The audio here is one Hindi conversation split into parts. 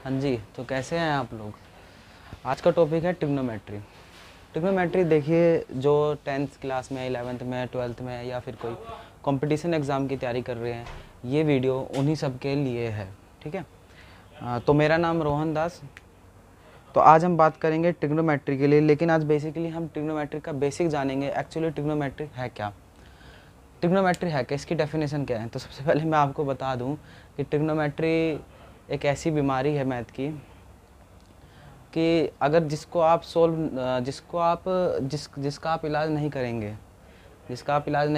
हाँ जी, तो कैसे हैं आप लोग। आज का टॉपिक है ट्रिग्नोमेट्री। ट्रिग्नोमेट्री देखिए, जो 10th क्लास में, 11th में, 12th में या फिर कोई कंपटीशन एग्ज़ाम की तैयारी कर रहे हैं, ये वीडियो उन्हीं सब के लिए है। ठीक है। तो मेरा नाम रोहन दास। तो आज हम बात करेंगे ट्रिग्नोमेट्री के लिए, लेकिन आज बेसिकली हम ट्रिग्नोमेट्री का बेसिक जानेंगे। एक्चुअली ट्रिग्नोमेट्री है क्या, ट्रिग्नोमेट्री है क्या, इसकी डेफिनेशन क्या है। तो सबसे पहले मैं आपको बता दूं कि ट्रिग्नोमेट्री एक ऐसी बीमारी है मैथ की कि अगर जिसका आप इलाज नहीं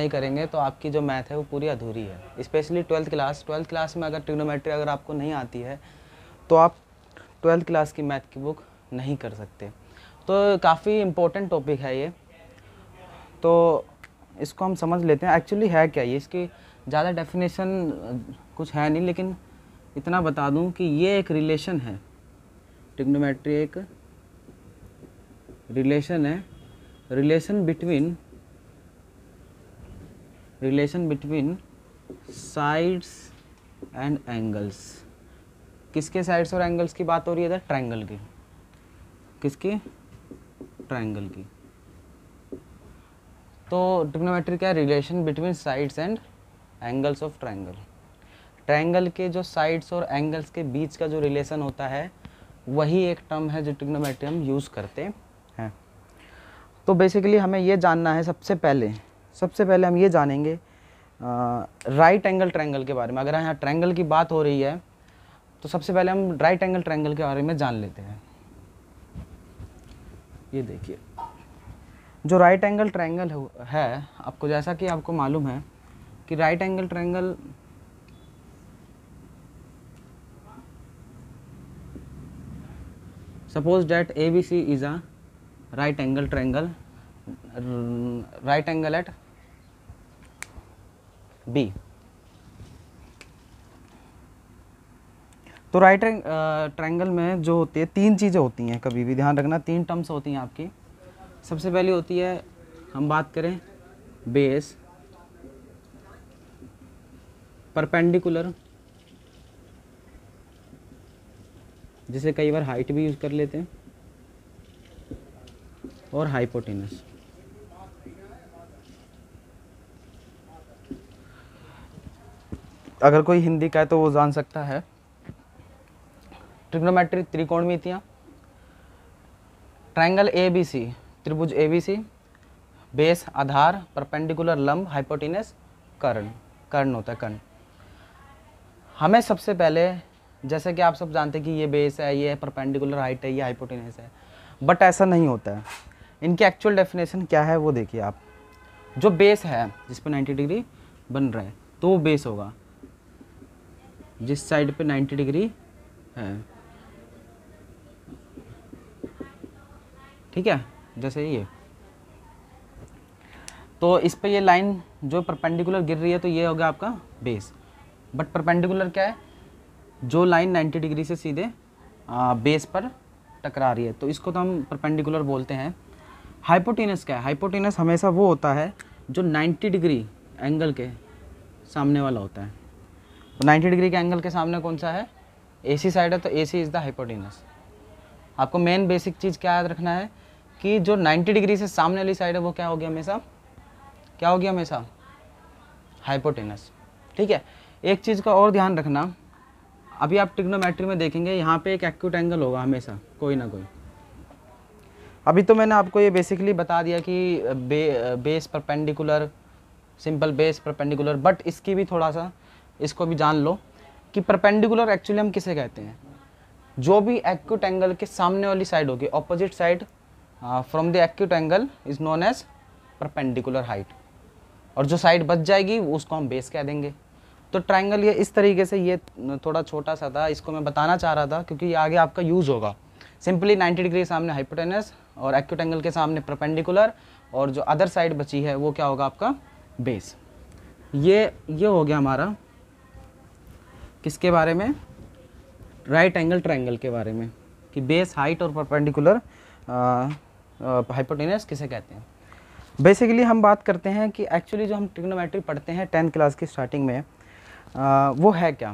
करेंगे, तो आपकी जो मैथ है वो पूरी अधूरी है। स्पेशली 12th क्लास में अगर ट्रिग्नोमेट्री अगर आपको नहीं आती है तो आप 12th क्लास की मैथ की बुक नहीं कर सकते। तो काफ़ी इम्पोर्टेंट टॉपिक है ये, तो इसको हम समझ लेते हैं एक्चुअली है क्या ये। इसकी ज़्यादा डेफिनेशन कुछ है नहीं, लेकिन इतना बता दूं कि ये एक रिलेशन है। ट्रिग्नोमेट्री एक रिलेशन है, relation between sides and angles. किसके साइड्स और एंगल्स की बात हो रही है इधर? ट्रायंगल की। किसकी? ट्रायंगल की। तो ट्रिग्नोमेट्री क्या है? Relation between sides and angles of triangle. Triangle के जो साइड्स और एंगल्स के बीच का जो रिलेशन होता है वही एक टर्म है जो ट्रिग्नोमेट्री हम यूज़ करते हैं। तो बेसिकली हमें ये जानना है, सबसे पहले हम ये जानेंगे राइट एंगल ट्रायंगल के बारे में। अगर यहाँ ट्रायंगल की बात हो रही है तो सबसे पहले हम राइट एंगल ट्रायंगल के बारे में जान लेते हैं। ये देखिए, जो राइट एंगल ट्रायंगल है, आपको जैसा कि आपको मालूम है कि right angle triangle suppose that ABC is a right angle triangle at B। तो राइट ट्रायंगल में जो होती है, तीन चीज़ें होती हैं, कभी भी ध्यान रखना, तीन टर्म्स होती हैं आपकी। सबसे पहली होती है, हम बात करें बेस, परपेंडिकुलर, जिसे कई बार हाइट भी यूज़ कर लेते हैं, और हाइपोटेनस। अगर कोई हिंदी का है तो वो जान सकता है। ट्रिग्नोमेट्री त्रिकोणमितियाँ, ट्रायंगल ABC, त्रिभुज ABC, बेस आधार, परपेंडिकुलर लंब, हाइपोटेनस कर्ण होता है, कर्ण। हमें सबसे पहले, जैसे कि आप सब जानते हैं कि ये बेस है, ये परपेंडिकुलर हाइट है, ये हाइपोटेनस है, बट ऐसा नहीं होता है। इनकी एक्चुअल डेफिनेशन क्या है वो देखिए आप। जो बेस है जिस पे 90 डिग्री बन रहा है तो वो बेस होगा, जिस साइड पे 90 डिग्री है, ठीक है, जैसे ये। तो इस पे ये लाइन जो परपेंडिकुलर गिर रही है तो ये होगा आपका बेस। बट परपेंडिकुलर क्या है? जो लाइन 90 डिग्री से सीधे बेस पर टकरा रही है, तो इसको तो हम परपेंडिकुलर बोलते हैं। हाइपोटेनस क्या है? हाइपोटेनस हमेशा वो होता है जो 90 डिग्री एंगल के सामने वाला होता है। तो 90 डिग्री के एंगल के सामने कौन सा है? AC साइड है, तो AC इज़ द हाइपोटेनस। आपको मेन बेसिक चीज़ क्या याद रखना है कि जो 90 डिग्री से सामने वाली साइड है वो क्या होगी हमेशा? क्या होगी हमेशा? हाइपोटेनस। ठीक है। एक चीज़ का और ध्यान रखना, अभी आप ट्रिग्नोमेट्री में देखेंगे यहाँ पे एक एक्यूट एंगल होगा हमेशा, कोई ना कोई। अभी तो मैंने आपको ये बेसिकली बता दिया कि base perpendicular, simple base perpendicular, but इसकी भी थोड़ा सा इसको भी जान लो कि परपेंडिकुलर एक्चुअली हम किसे कहते हैं? जो भी एक्यूट एंगल के सामने वाली साइड होगी, opposite side from the acute angle is known as perpendicular height, और जो साइड बच जाएगी उसको हम बेस कह देंगे। तो ट्रायंगल ये इस तरीके से, ये थोड़ा छोटा सा था, इसको मैं बताना चाह रहा था क्योंकि ये आगे आपका यूज़ होगा। सिंपली 90 डिग्री के सामने हाइपोटेनस और एक्यूट एंगल के सामने परपेंडिकुलर, और जो अदर साइड बची है वो क्या होगा आपका? बेस। ये हो गया हमारा किसके बारे में? राइट एंगल ट्रायंगल के बारे में, कि बेस, हाइट और परपेंडिकुलर हाइपोटेनस किसे कहते हैं। बेसिकली हम बात करते हैं कि एक्चुअली जो हम ट्रिग्नोमेट्री पढ़ते हैं 10th क्लास की स्टार्टिंग में, वो है क्या,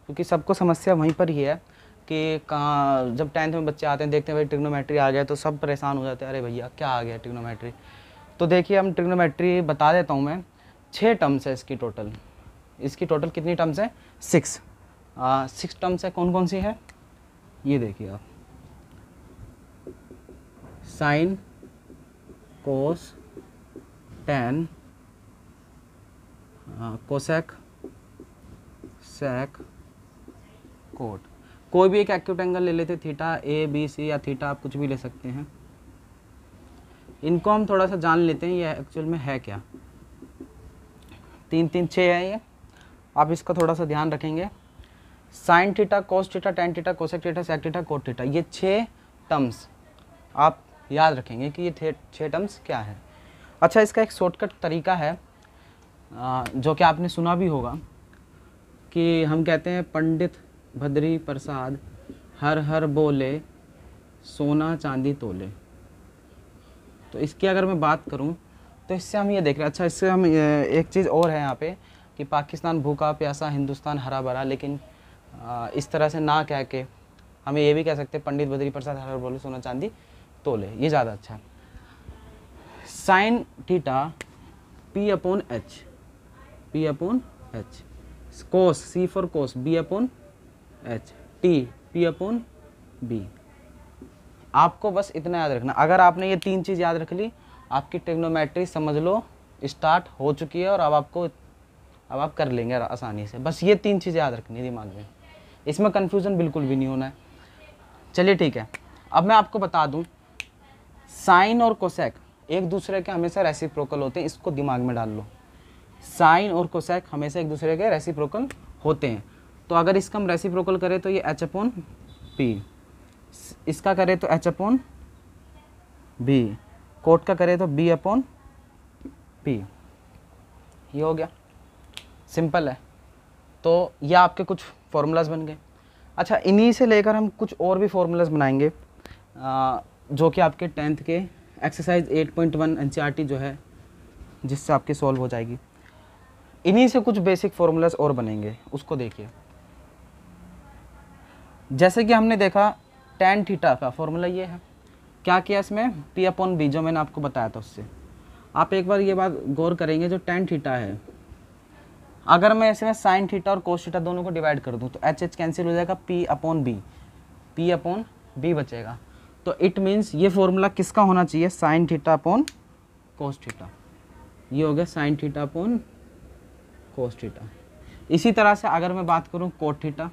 क्योंकि सबको समस्या वहीं पर ही है कि कहाँ, जब 10th में बच्चे आते हैं देखते हैं भाई ट्रिग्नोमेट्री आ गया तो सब परेशान हो जाते हैं, अरे भैया क्या आ गया ट्रिग्नोमेट्री। तो देखिए हम ट्रिग्नोमेट्री बता देता हूँ मैं। 6 टर्म्स है इसकी टोटल। इसकी टोटल कितनी टर्म्स है? 6 टर्म्स है। कौन कौन सी है ये देखिए आप। साइन, कोस, टैन, कोसेक, सेक, कोट। कोई भी एक एक्यूट एंगल ले लेते, थीटा ए बी सी या थीटा आप कुछ भी ले सकते हैं। इनको हम थोड़ा सा जान लेते हैं ये एक्चुअल में है क्या। 3 3 6 है ये, आप इसका थोड़ा सा ध्यान रखेंगे। Sine theta, cos theta, tan theta, cosec theta, sec theta, cot theta, ये 6 टर्म्स आप याद रखेंगे कि ये 6 टर्म्स क्या है। अच्छा, इसका एक शॉर्टकट तरीका है जो कि आपने सुना भी होगा कि हम कहते हैं पंडित भद्री प्रसाद हर हर बोले सोना चांदी तोले। तो इसकी अगर मैं बात करूं तो इससे हम ये देख रहे हैं। अच्छा, इससे हम एक चीज़ और है यहाँ पे कि पाकिस्तान भूखा प्यासा, हिंदुस्तान हरा भरा, लेकिन इस तरह से ना कह के हमें ये भी कह सकते हैं पंडित भद्री प्रसाद हर हर बोले सोना चांदी तोले, ये ज़्यादा अच्छा है। Sine theta P upon H, P upon H, cos C for cos B upon H, T P upon B। आपको बस इतना याद रखना। अगर आपने ये 3 चीज़ याद रख ली, आपकी ट्रिग्नोमेट्री समझ लो स्टार्ट हो चुकी है और अब आप कर लेंगे आसानी से। बस ये 3 चीज़ याद रखनी दिमाग में, इसमें कन्फ्यूज़न बिल्कुल भी नहीं होना है। चलिए ठीक है, अब मैं आपको बता दूं साइन और कोसेक एक दूसरे के हमेशा रेसिप्रोकल होते हैं, इसको दिमाग में डाल लो। साइन और कोसेक हमेशा एक दूसरे के रेसिप्रोकल होते हैं। तो अगर इसका हम रेसिप्रोकल करें तो ये H अपॉन P, इसका करें तो H अपॉन B, कोट का करें तो B अपॉन P। ये हो गया, सिंपल है। तो ये आपके कुछ फॉर्मूलाज बन गए। अच्छा, इन्हीं से लेकर हम कुछ और भी फॉर्मूलाज बनाएंगे जो कि आपके 10th के एक्सरसाइज 8.1 NCERT जो है जिससे आपकी सॉल्व हो जाएगी। इन्हीं से कुछ बेसिक फॉर्मूलाज और बनेंगे, उसको देखिए। जैसे कि हमने देखा टैन थीटा का फॉर्मूला ये है, क्या किया इसमें P अपॉन B, जो मैंने आपको बताया था उससे। आप एक बार ये बात गौर करेंगे, जो टैन थीटा है अगर मैं इसमें साइन थीटा और कोस थीटा दोनों को डिवाइड कर दूं तो H कैंसिल हो जाएगा, P अपॉन B बचेगा। तो इट मीन्स ये फॉर्मूला किसका होना चाहिए, sine theta upon cos theta. ये हो गया sine theta upon cos theta. इसी तरह से अगर मैं बात करूं कोट थीटा,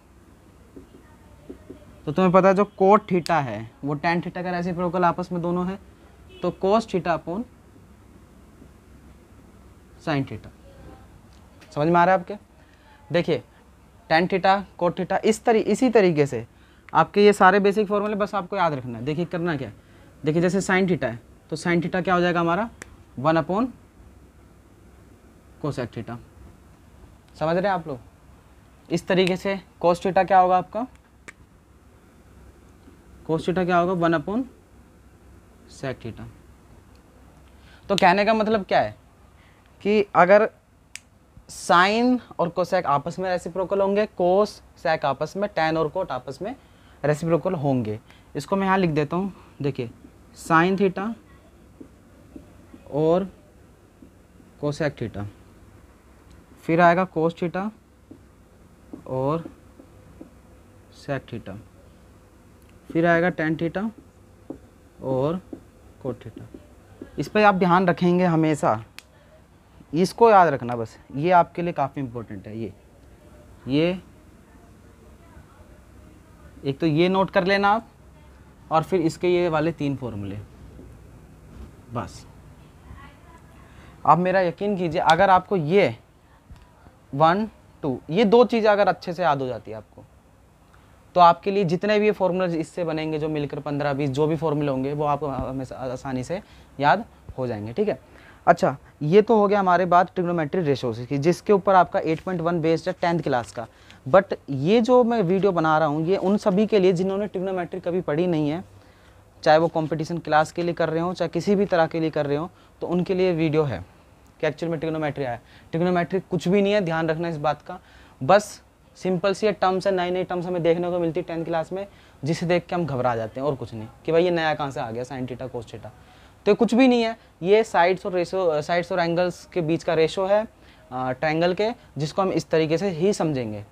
तो तुम्हें पता है जो कोट थीटा है वो टैन थीटा का रेसिप्रोकल आपस में दोनों है, तो cos theta upon sine theta. समझ में आ रहा है आपके? देखिए टैन थीटा, कोट थीटा, इसी तरीके से आपके ये सारे बेसिक फॉर्मूले बस आपको याद रखना है। देखिए करना क्या है, देखिए जैसे साइन थीटा है तो साइन थीटा क्या हो जाएगा हमारा 1 अपॉन कोसेक थीटा। समझ रहे हैं आप लोग? इस तरीके से कोस थीटा क्या होगा आपका, कोस थीटा क्या होगा 1 अपॉन सेक थीटा। तो कहने का मतलब क्या है कि अगर साइन और कोसेक आपस में रेसिप्रोकल होंगे, कोस सेक आपस में, टैन और कोट आपस में रेसिप्रोकल होंगे। इसको मैं यहाँ लिख देता हूँ। देखिए साइन थीटा और कोसेक थीटा, फिर आएगा कोस थीटा और सेक थीटा, फिर आएगा टैन थीटा और कोट थीटा। इस पर आप ध्यान रखेंगे हमेशा, इसको याद रखना बस, ये आपके लिए काफ़ी इम्पोर्टेंट है। ये एक तो ये नोट कर लेना आप, और फिर इसके ये वाले 3 फॉर्मूले बस। आप मेरा यकीन कीजिए, अगर आपको ये 1 2 ये 2 चीज़ें अगर अच्छे से याद हो जाती है आपको, तो आपके लिए जितने भी ये फॉर्मूले इससे बनेंगे, जो मिलकर 15-20 जो भी फॉर्मूले होंगे वो आपको हमेशा आसानी से याद हो जाएंगे। ठीक है। अच्छा, ये तो हो गया हमारे बात ट्रिग्नोमेट्री रेशोज की, जिसके ऊपर आपका 8.1 बेस्ड है 10th क्लास का। बट ये जो मैं वीडियो बना रहा हूँ ये उन सभी के लिए जिन्होंने ट्रिग्नोमेट्री कभी पढ़ी नहीं है, चाहे वो कंपटीशन क्लास के लिए कर रहे हो, चाहे किसी भी तरह के लिए कर रहे हो, तो उनके लिए वीडियो है कि एक्चुअल में ट्रिग्नोमेट्री आया। ट्रिग्नोमेट्री कुछ भी नहीं है, ध्यान रखना इस बात का। बस सिंपल सी टर्म्स है, नई नई टर्म्स हमें देखने को मिलती है 10th क्लास में, जिसे देख के हम घबरा जाते हैं और कुछ नहीं कि भाई ये नया कहाँ से आ गया साइन थीटा कोस थीटा। तो ये कुछ भी नहीं है, ये साइड्स और एंगल्स के बीच का रेशो है ट्रायंगल के, जिसको हम इस तरीके से ही समझेंगे।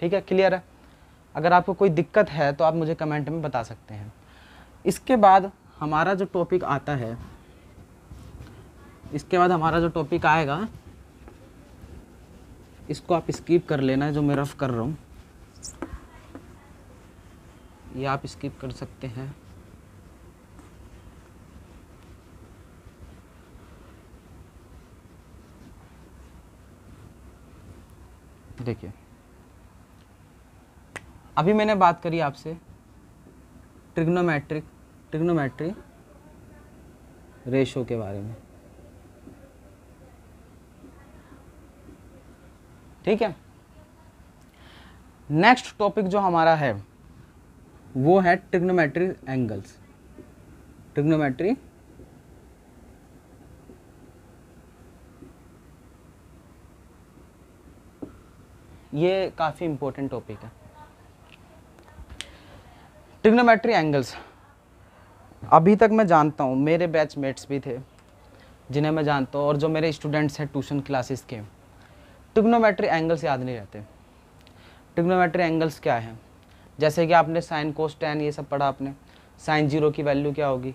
ठीक है, क्लियर है। अगर आपको कोई दिक्कत है तो आप मुझे कमेंट में बता सकते हैं। इसके बाद हमारा जो टॉपिक आता है, इसके बाद हमारा जो टॉपिक आएगा, इसको आप स्किप कर लेना है, जो मैं रफ कर रहा हूँ ये आप स्किप कर सकते हैं। देखिए, अभी मैंने बात करी आपसे ट्रिग्नोमेट्री रेशो के बारे में, ठीक है। नेक्स्ट टॉपिक जो हमारा है वो है ट्रिग्नोमेट्री एंगल्स। ट्रिग्नोमेट्री ये काफ़ी इंपॉर्टेंट टॉपिक है। ट्रिग्नोमेट्री एंगल्स अभी तक मैं जानता हूँ, मेरे बैचमेट्स भी थे जिन्हें मैं जानता हूँ, और जो मेरे स्टूडेंट्स हैं ट्यूशन क्लासेस के, ट्रिग्नोमेट्री एंगल्स याद नहीं रहते। ट्रिग्नोमेट्री एंगल्स क्या है? जैसे कि आपने साइन कोस टेन ये सब पढ़ा आपने, साइन 0 की वैल्यू क्या होगी,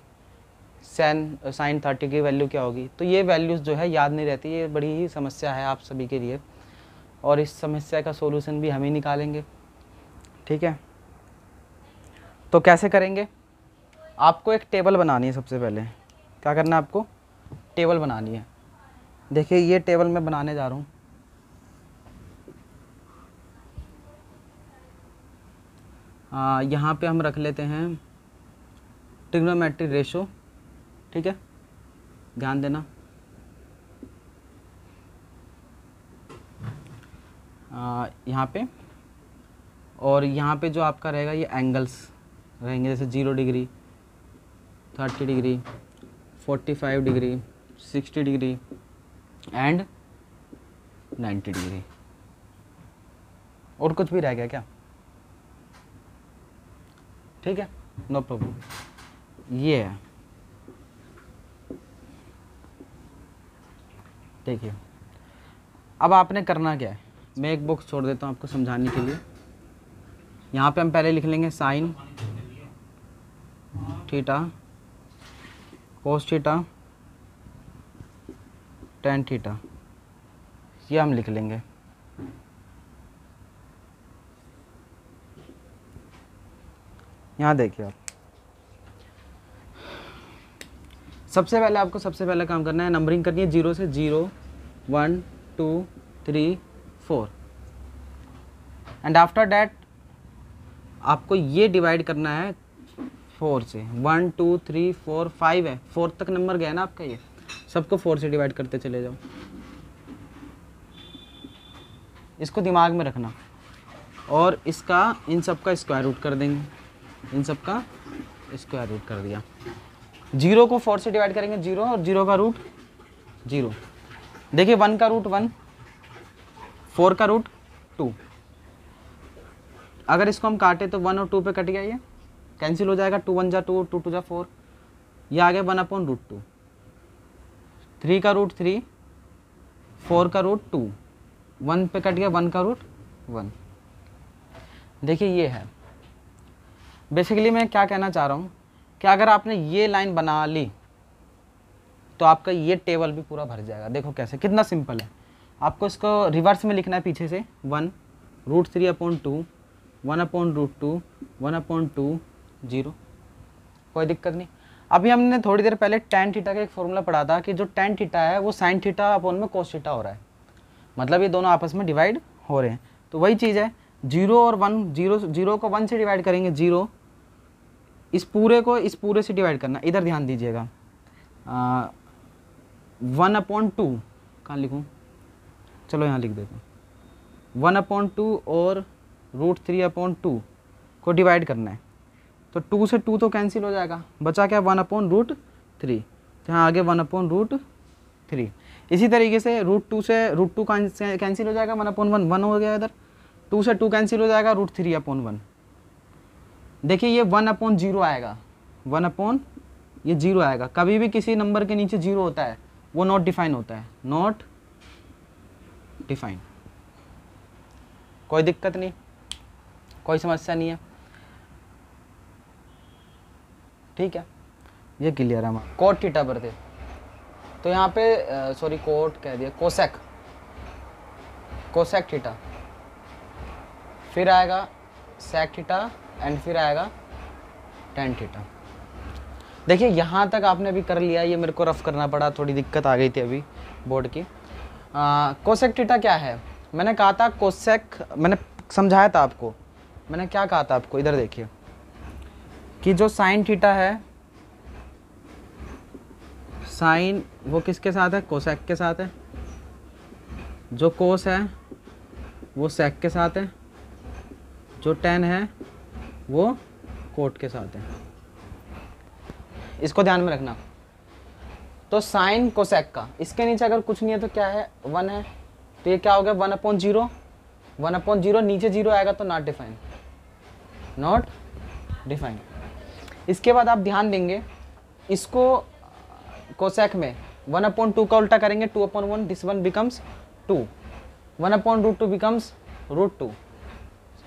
साइन 30 की वैल्यू क्या होगी। तो ये वैल्यूज़ जो है याद नहीं रहती, ये बड़ी ही समस्या है आप सभी के लिए, और इस समस्या का सॉल्यूशन भी हम ही निकालेंगे। ठीक है, तो कैसे करेंगे? आपको एक टेबल बनानी है। सबसे पहले क्या करना है आपको? टेबल बनानी है। देखिए ये टेबल मैं बनाने जा रहा हूँ। यहाँ पे हम रख लेते हैं ट्रिग्नोमेट्री रेशो। ठीक है, ध्यान देना। यहाँ पे, और यहाँ पे जो आपका रहेगा ये एंगल्स रहेंगे, जैसे 0 degree, 30 degree, 45 degree, 60 degree and 90 degree. और कुछ भी रह गया क्या? ठीक है, नो प्रॉब्लम। ये है, देखिए अब आपने करना क्या है, मैं एक बॉक्स छोड़ देता हूँ आपको समझाने के लिए। यहाँ पे हम पहले लिख लेंगे sign theta cos theta tan theta, ये हम लिख लेंगे। यहाँ देखिए आप, सबसे पहले आपको सबसे पहला काम करना है, नंबरिंग करनी है 0 से 0, 1, 2, 3, 4 एंड आफ्टर डैट आपको ये डिवाइड करना है 4 से। 1, 2, 3, 4, 5 है, 4 तक नंबर गया ना आपका, ये सबको 4 से डिवाइड करते चले जाओ। इसको दिमाग में रखना, और इसका इन सब का स्क्वायर रूट कर देंगे, इन सब का स्क्वायर रूट कर दिया। 0 को 4 से डिवाइड करेंगे 0, और 0 का रूट 0। देखिए 1 का रूट 1, 4 का रूट 2। अगर इसको हम काटे तो 1 और 2 पे कट गया, ये कैंसिल हो जाएगा। 2 1 जा 2, 2 2 जा 4, ये आ गया 1/√2। 3 का रूट 3, 4 का रूट 2, 1 पे कट गया 1 का रूट 1। देखिए ये है बेसिकली मैं क्या कहना चाह रहा हूँ कि अगर आपने ये लाइन बना ली तो आपका ये टेबल भी पूरा भर जाएगा। देखो कैसे, कितना सिंपल है। आपको इसको रिवर्स में लिखना है पीछे से, 1√3/2, 1/√2, 1/2, 0, कोई दिक्कत नहीं। अभी हमने थोड़ी देर पहले tan थीटा का एक फॉर्मूला पढ़ा था कि जो tan थीटा है वो sin थीटा अपॉन में cos थीटा हो रहा है, मतलब ये दोनों आपस में डिवाइड हो रहे हैं। तो वही चीज़ है, 0 और 1, 0 को 1 से डिवाइड करेंगे 0, इस पूरे को इस पूरे से डिवाइड करना। इधर ध्यान दीजिएगा, 1/2 कहाँ लिखूँ, चलो यहाँ लिख देता हूँ। 1/2 और √3/2 को डिवाइड करना है, तो 2 से 2 तो कैंसिल हो जाएगा, बचा क्या 1/√3, तो यहाँ आगे 1/√3। इसी तरीके से √2 से √2 कैंसिल हो जाएगा, 1/1 1 हो गया इधर, 2 से 2 कैंसिल हो जाएगा, √3/1। देखिए ये 1/0 आएगा, 1 ये 0 आएगा। कभी भी किसी नंबर के नीचे 0 होता है वो नॉट डिफाइन होता है, नॉट डिफाइन। कोई दिक्कत नहीं, कोई समस्या नहीं है, ठीक है, ये क्लियर है हमारा। कोट थीटा बढ़ते तो यहाँ पे सॉरी कोट कह दिया, कोसेक थीटा, फिर आएगा सेक थीटा एंड फिर आएगा टेन थीटा। देखिए यहाँ तक आपने अभी कर लिया, ये मेरे को रफ करना पड़ा, थोड़ी दिक्कत आ गई थी अभी बोर्ड की। कोसेक थीटा क्या है, मैंने कहा था कोसेक, मैंने समझाया था आपको, मैंने क्या कहा था आपको, इधर देखिए कि जो साइन थीटा है, साइन वो किसके साथ है, कोसेक के साथ है, जो कोस है वो सेक के साथ है, जो टेन है वो कोट के साथ है। इसको ध्यान में रखना। तो साइन कोसेक का इसके नीचे अगर कुछ नहीं है तो क्या है, 1 है, तो ये क्या हो गया 1/0, 1/0 नीचे 0 आएगा तो नॉट डिफाइन, नॉट डिफाइन। इसके बाद आप ध्यान देंगे, इसको कोसेक में 1/2 का उल्टा करेंगे, 2/1, this one becomes 2, 1/√2 becomes √2,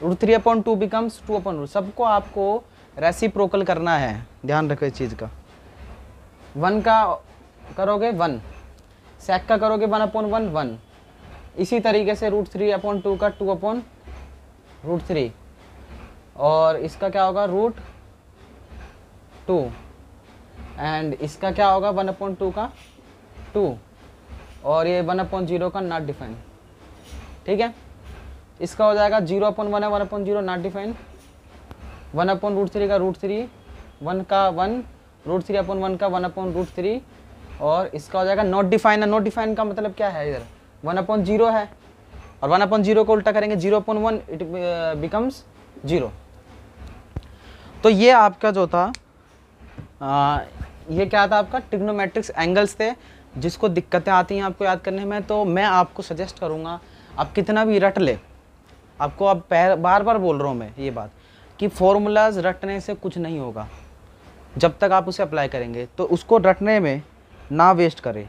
√3/2 becomes 2/√, सबको आपको रेसिप्रोकल करना है, ध्यान रखो इस चीज़ का। 1 का करोगे 1, सेक का करोगे 1/1, 1, इसी तरीके से √3/2 का 2/√3, और इसका क्या होगा √2, एंड इसका क्या होगा 1/2 का 2, और ये 1/0 का नॉट डिफाइन, ठीक है। इसका हो जाएगा 0/1 है, 1/0 नॉट डिफाइन, 1/√3 का √3, 1 का 1, √3/1 का 1/√3, और इसका हो जाएगा नॉट डिफाइन है। नॉट डिफाइन का मतलब क्या है, इधर 1/0 है, और 1/0 को उल्टा करेंगे 0/1, इट बिकम्स 0। तो ये आपका जो था ये क्या था, आपका ट्रिग्नोमेट्रिक्स एंगल्स थे, जिसको दिक्कतें आती हैं आपको याद करने में। तो मैं आपको सजेस्ट करूँगा, आप कितना भी रट ले, आपको अब बार बार बोल रहा हूँ मैं ये बात कि फॉर्मूलाज रटने से कुछ नहीं होगा, जब तक आप उसे अप्लाई करेंगे। तो उसको रटने में ना वेस्ट करें,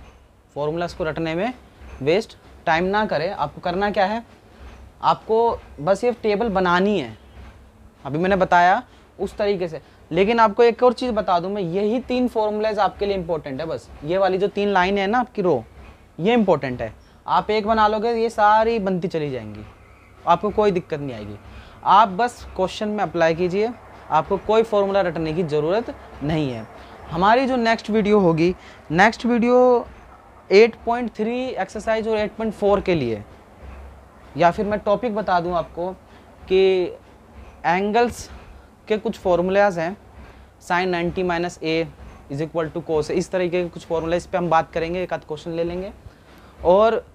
फॉर्मूलाज को रटने में वेस्ट टाइम ना करें। आपको करना क्या है, आपको बस ये टेबल बनानी है, अभी मैंने बताया उस तरीके से। लेकिन आपको एक और चीज़ बता दूं मैं, यही 3 फॉर्मूलाज आपके लिए इंपॉर्टेंट है, बस ये वाली जो 3 लाइन है ना आपकी रो, ये इंपॉर्टेंट है। आप एक बना लोगे, ये सारी बनती चली जाएंगी, आपको कोई दिक्कत नहीं आएगी। आप बस क्वेश्चन में अप्लाई कीजिए, आपको कोई फॉर्मूला रटने की ज़रूरत नहीं है। हमारी जो नेक्स्ट वीडियो होगी, नेक्स्ट वीडियो 8.3 एक्सरसाइज और 8.4 के लिए, या फिर मैं टॉपिक बता दूं आपको कि एंगल्स के कुछ फॉर्मूलाज हैं, sin 90 - a = cos, इस तरीके के कुछ फॉर्मूला, इस पे हम बात करेंगे, एक आध क्वेश्चन ले लेंगे। और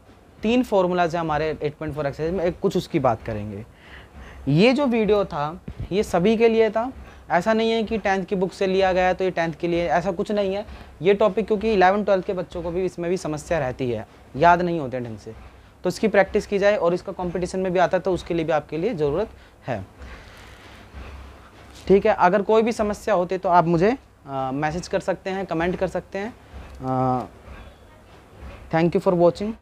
3 फॉर्मूलाज हैं हमारे 8.4 एक्सरसाइज में, एक कुछ उसकी बात करेंगे। ये जो वीडियो था ये सभी के लिए था, ऐसा नहीं है कि 10th की बुक से लिया गया तो ये 10th के लिए, ऐसा कुछ नहीं है। ये टॉपिक क्योंकि 11-12 के बच्चों को भी इसमें भी समस्या रहती है, याद नहीं होते ढंग से, तो इसकी प्रैक्टिस की जाए, और इसका कंपटीशन में भी आता है तो उसके लिए भी आपके लिए ज़रूरत है, ठीक है। अगर कोई भी समस्या होती तो आप मुझे मैसेज कर सकते हैं, कमेंट कर सकते हैं। Thank you for watching.